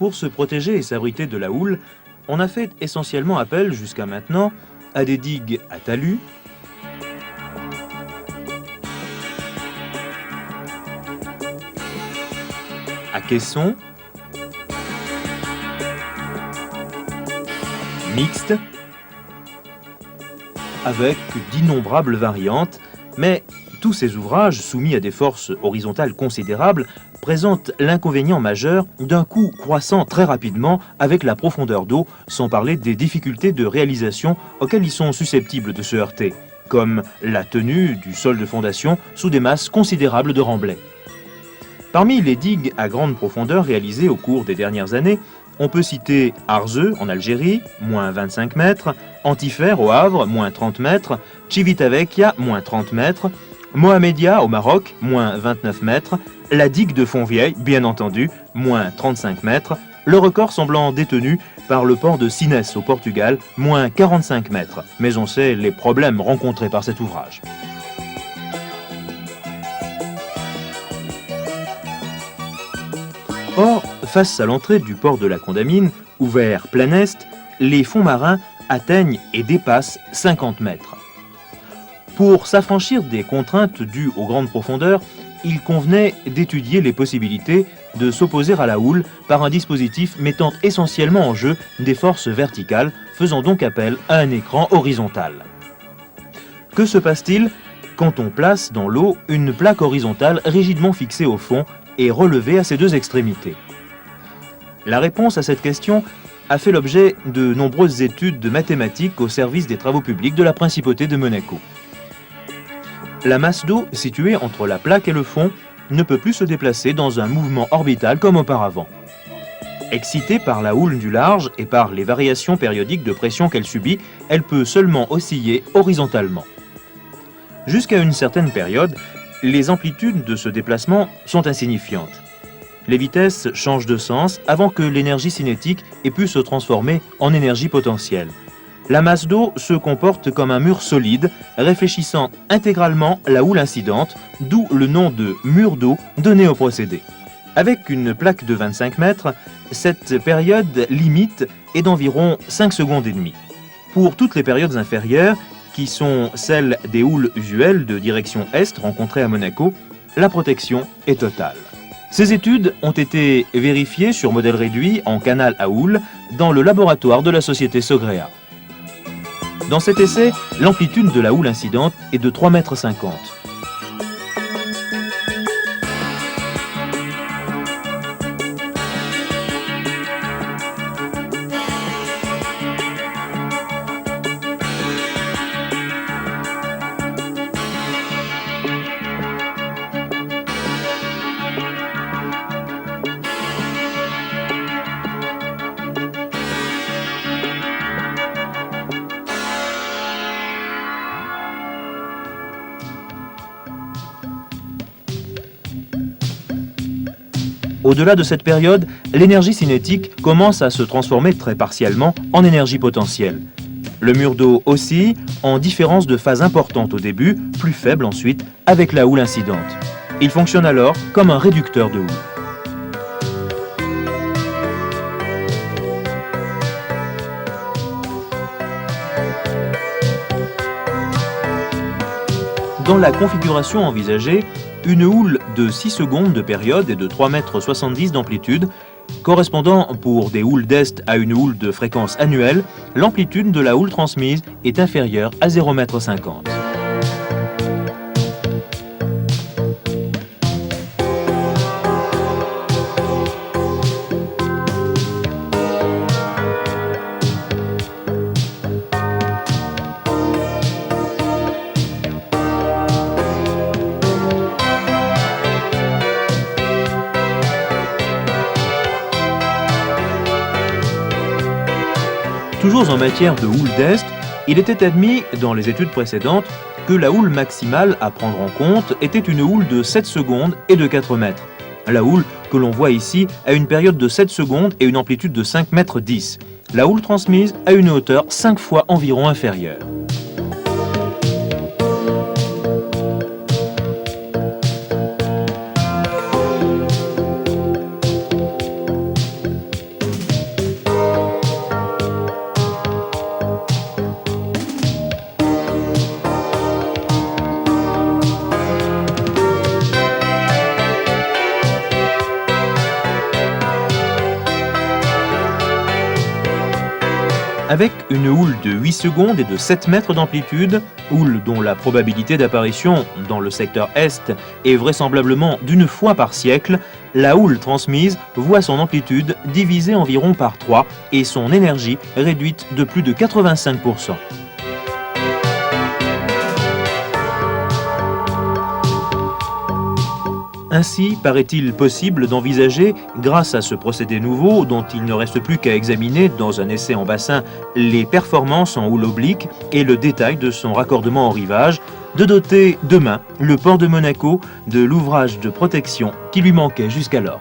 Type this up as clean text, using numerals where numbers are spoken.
Pour se protéger et s'abriter de la houle, on a fait essentiellement appel jusqu'à maintenant à des digues à talus, à caissons, mixtes, avec d'innombrables variantes, mais tous ces ouvrages, soumis à des forces horizontales considérables, présentent l'inconvénient majeur d'un coût croissant très rapidement avec la profondeur d'eau, sans parler des difficultés de réalisation auxquelles ils sont susceptibles de se heurter, comme la tenue du sol de fondation sous des masses considérables de remblais. Parmi les digues à grande profondeur réalisées au cours des dernières années, on peut citer Arzeu en Algérie, moins 25 mètres, Antifer au Havre, moins 30 mètres, Civitavecchia, moins 30 mètres, Mohamedia au Maroc, moins 29 mètres, la digue de Fontvieille, bien entendu, moins 35 mètres, le record semblant détenu par le port de Sines au Portugal, moins 45 mètres. Mais on sait les problèmes rencontrés par cet ouvrage. Or, face à l'entrée du port de la Condamine, ouvert plein est, les fonds marins atteignent et dépassent 50 mètres. Pour s'affranchir des contraintes dues aux grandes profondeurs, il convenait d'étudier les possibilités de s'opposer à la houle par un dispositif mettant essentiellement en jeu des forces verticales, faisant donc appel à un écran horizontal. Que se passe-t-il quand on place dans l'eau une plaque horizontale rigidement fixée au fond et relevée à ses deux extrémités? La réponse à cette question a fait l'objet de nombreuses études de mathématiques au service des travaux publics de la Principauté de Monaco. La masse d'eau située entre la plaque et le fond ne peut plus se déplacer dans un mouvement orbital comme auparavant. Excitée par la houle du large et par les variations périodiques de pression qu'elle subit, elle peut seulement osciller horizontalement. Jusqu'à une certaine période, les amplitudes de ce déplacement sont insignifiantes. Les vitesses changent de sens avant que l'énergie cinétique ait pu se transformer en énergie potentielle. La masse d'eau se comporte comme un mur solide, réfléchissant intégralement la houle incidente, d'où le nom de mur d'eau donné au procédé. Avec une plaque de 25 mètres, cette période limite est d'environ 5 secondes et demie. Pour toutes les périodes inférieures, qui sont celles des houles usuelles de direction est rencontrées à Monaco, la protection est totale. Ces études ont été vérifiées sur modèle réduit en canal à houle dans le laboratoire de la société Sogrea. Dans cet essai, l'amplitude de la houle incidente est de 3,50 m. Au-delà de cette période, l'énergie cinétique commence à se transformer très partiellement en énergie potentielle. Le mur d'eau oscille en différence de phase importante au début, plus faible ensuite, avec la houle incidente. Il fonctionne alors comme un réducteur de houle. Dans la configuration envisagée, une houle de 6 secondes de période et de 3,70 m d'amplitude, correspondant pour des houles d'est à une houle de fréquence annuelle, l'amplitude de la houle transmise est inférieure à 0,50 m. Toujours en matière de houle d'est, il était admis dans les études précédentes que la houle maximale à prendre en compte était une houle de 7 secondes et de 4 mètres. La houle que l'on voit ici a une période de 7 secondes et une amplitude de 5,10 mètres. La houle transmise a une hauteur 5 fois environ inférieure. Avec une houle de 8 secondes et de 7 mètres d'amplitude, houle dont la probabilité d'apparition dans le secteur Est est vraisemblablement d'une fois par siècle, la houle transmise voit son amplitude divisée environ par 3 et son énergie réduite de plus de 85%. Ainsi, paraît-il possible d'envisager, grâce à ce procédé nouveau, dont il ne reste plus qu'à examiner dans un essai en bassin les performances en houle oblique et le détail de son raccordement au rivage, de doter demain le port de Monaco de l'ouvrage de protection qui lui manquait jusqu'alors.